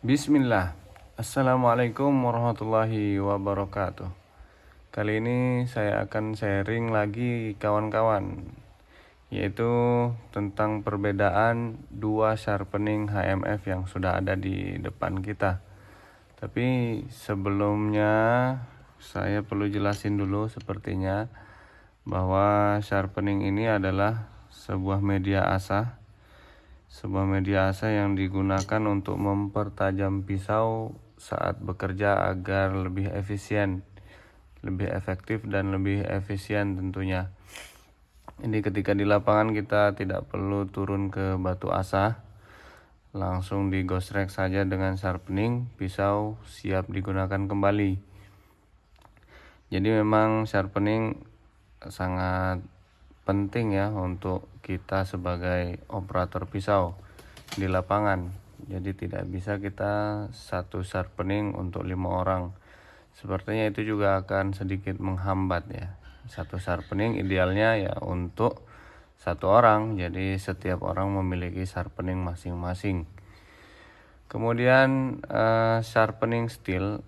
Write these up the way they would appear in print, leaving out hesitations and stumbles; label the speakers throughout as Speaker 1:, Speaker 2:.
Speaker 1: Bismillah. Assalamualaikum warahmatullahi wabarakatuh. Kali ini saya akan sharing lagi kawan-kawan, yaitu tentang perbedaan dua sharpening HMF yang sudah ada di depan kita. Tapi sebelumnya saya perlu jelasin dulu sepertinya bahwa sharpening ini adalah sebuah media asah yang digunakan untuk mempertajam pisau saat bekerja agar lebih efisien, lebih efektif dan lebih efisien tentunya. Ini ketika di lapangan kita tidak perlu turun ke batu asah, langsung digosrek saja dengan sharpening, pisau siap digunakan kembali. Jadi memang sharpening sangat penting ya untuk kita sebagai operator pisau di lapangan. Jadi tidak bisa kita satu sharpening untuk 5 orang. Sepertinya itu juga akan sedikit menghambat ya. Satu sharpening idealnya ya untuk satu orang. Jadi setiap orang memiliki sharpening masing-masing. Kemudian sharpening steel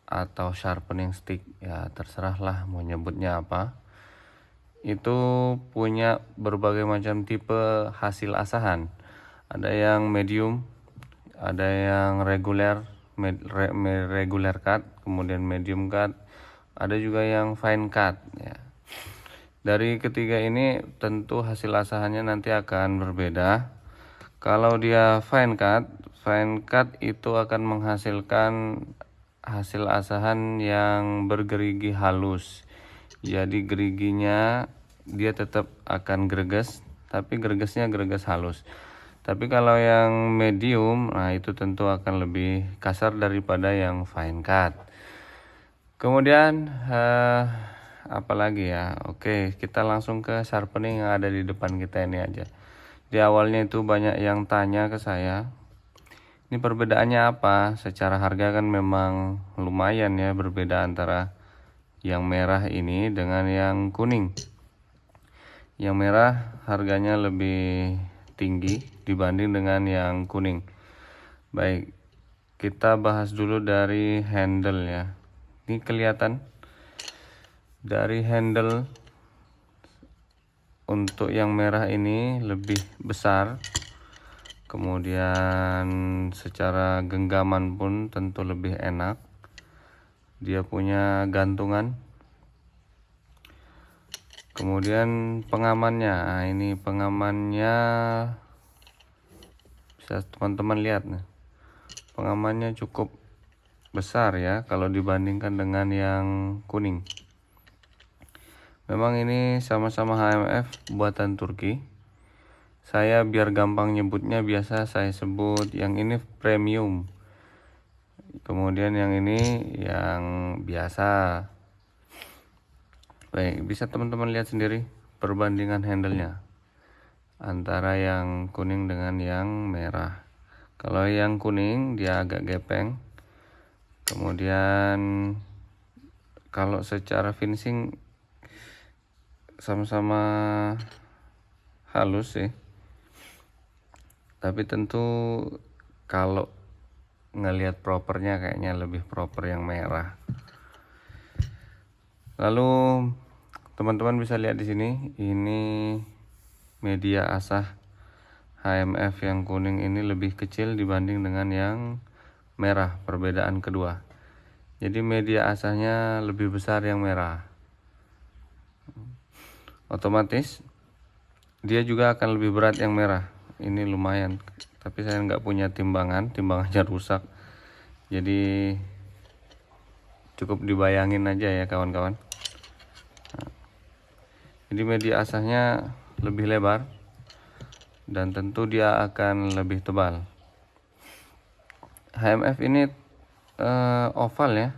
Speaker 1: atau sharpening stick, ya terserahlah mau nyebutnya apa, itu punya berbagai macam tipe hasil asahan. Ada yang medium, ada yang regular cut, kemudian medium cut, ada juga yang fine cut ya. Dari ketiga ini tentu hasil asahannya nanti akan berbeda. Kalau dia fine cut itu akan menghasilkan hasil asahan yang bergerigi halus. Jadi geriginya dia tetap akan greges, tapi gregesnya greges halus. Tapi kalau yang medium, nah itu tentu akan lebih kasar daripada yang fine cut. Kemudian apalagi ya? Oke, kita langsung ke sharpening yang ada di depan kita ini aja. Di awalnya itu banyak yang tanya ke saya, ini perbedaannya apa? Secara harga kan memang lumayan ya berbeda antara yang merah ini dengan yang kuning. Yang merah harganya lebih tinggi dibanding dengan yang kuning. Baik, kita bahas dulu dari handle ya. Ini kelihatan dari handle untuk yang merah ini lebih besar. Kemudian secara genggaman pun tentu lebih enak. Dia punya gantungan. Kemudian pengamannya, nah ini pengamannya bisa teman-teman lihat nih. Pengamannya cukup besar ya kalau dibandingkan dengan yang kuning. Memang ini sama-sama HMF buatan Turki. Saya biar gampang nyebutnya biasa saya sebut yang ini premium. Kemudian yang ini yang biasa. Baik, bisa teman-teman lihat sendiri perbandingan handlenya antara yang kuning dengan yang merah. Kalau yang kuning dia agak gepeng. Kemudian kalau secara finishing sama-sama halus sih. Tapi tentu kalau ngelihat propernya kayaknya lebih proper yang merah. Lalu teman-teman bisa lihat di sini, ini media asah HMF yang kuning ini lebih kecil dibanding dengan yang merah, perbedaan kedua. Jadi media asahnya lebih besar yang merah. Otomatis dia juga akan lebih berat yang merah. Ini lumayan, tapi saya nggak punya timbangannya rusak. Jadi cukup dibayangin aja ya kawan-kawan. Jadi media asahnya lebih lebar dan tentu dia akan lebih tebal. HMF ini oval ya,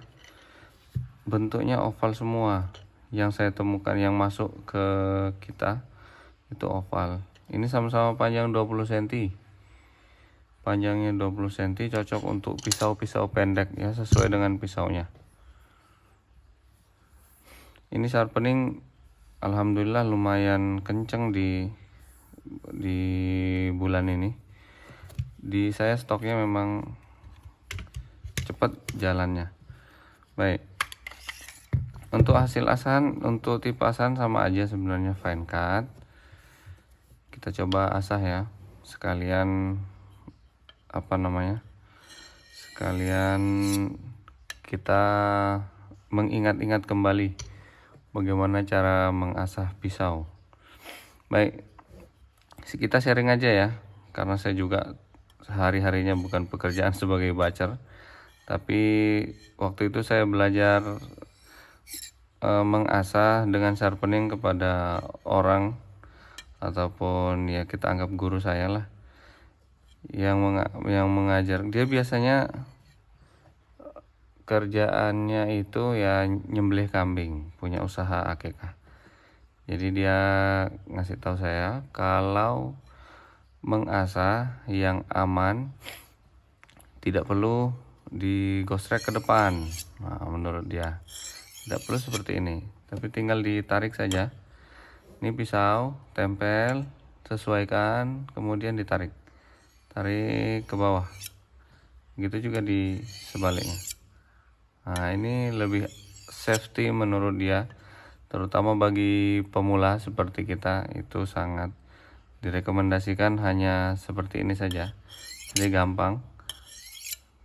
Speaker 1: bentuknya oval semua yang saya temukan yang masuk ke kita itu oval. Ini sama-sama panjang 20 cm. Panjangnya 20 cm, cocok untuk pisau-pisau pendek ya, sesuai dengan pisaunya. Ini sharpening alhamdulillah lumayan kenceng di bulan ini. Di saya stoknya memang cepat jalannya. Baik, untuk hasil asahan, untuk tipe asahan sama aja sebenarnya, fine cut. Kita coba asah ya, sekalian sekalian kita mengingat-ingat kembali bagaimana cara mengasah pisau. Baik, kita sharing aja ya, karena saya juga sehari-harinya bukan pekerjaan sebagai bacer, tapi waktu itu saya belajar mengasah dengan sharpening kepada orang, ataupun ya kita anggap guru saya lah, yang mengajar. Dia biasanya kerjaannya itu ya nyembelih kambing, punya usaha akikah. Jadi dia ngasih tahu saya kalau mengasah yang aman tidak perlu digosrek ke depan. Nah, menurut dia tidak perlu seperti ini, tapi tinggal ditarik saja. Ini pisau, tempel, sesuaikan, kemudian ditarik, tarik ke bawah. Gitu juga di sebaliknya. Nah, ini lebih safety menurut dia, terutama bagi pemula seperti kita. Itu sangat direkomendasikan hanya seperti ini saja, jadi gampang,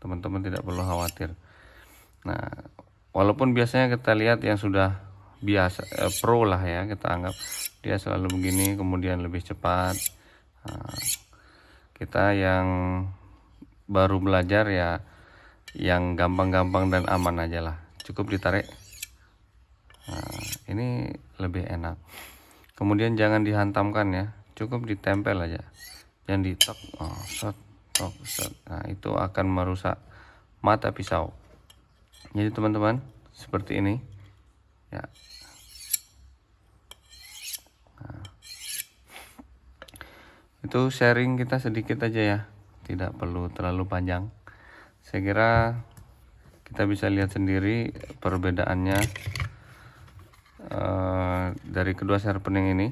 Speaker 1: teman-teman tidak perlu khawatir. Nah, walaupun biasanya kita lihat yang sudah biasa pro lah ya, kita anggap dia selalu begini, kemudian lebih cepat. Nah, kita yang baru belajar ya yang gampang-gampang dan aman aja lah, cukup ditarik. Nah, ini lebih enak. Kemudian jangan dihantamkan ya, cukup ditempel aja, jangan ditok, set. Nah, itu akan merusak mata pisau. Jadi teman-teman, seperti ini ya. Nah, itu sharing kita sedikit aja ya, tidak perlu terlalu panjang. Saya kira kita bisa lihat sendiri perbedaannya dari kedua sharpening ini,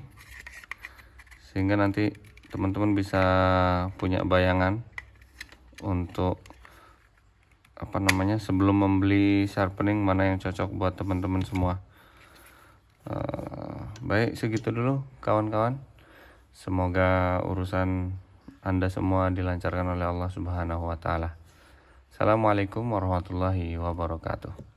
Speaker 1: sehingga nanti teman-teman bisa punya bayangan untuk sebelum membeli sharpening mana yang cocok buat teman-teman semua. Baik, segitu dulu kawan-kawan. Semoga urusan Anda semua dilancarkan oleh Allah Subhanahu wa Ta'ala. Assalamualaikum warahmatullahi wabarakatuh.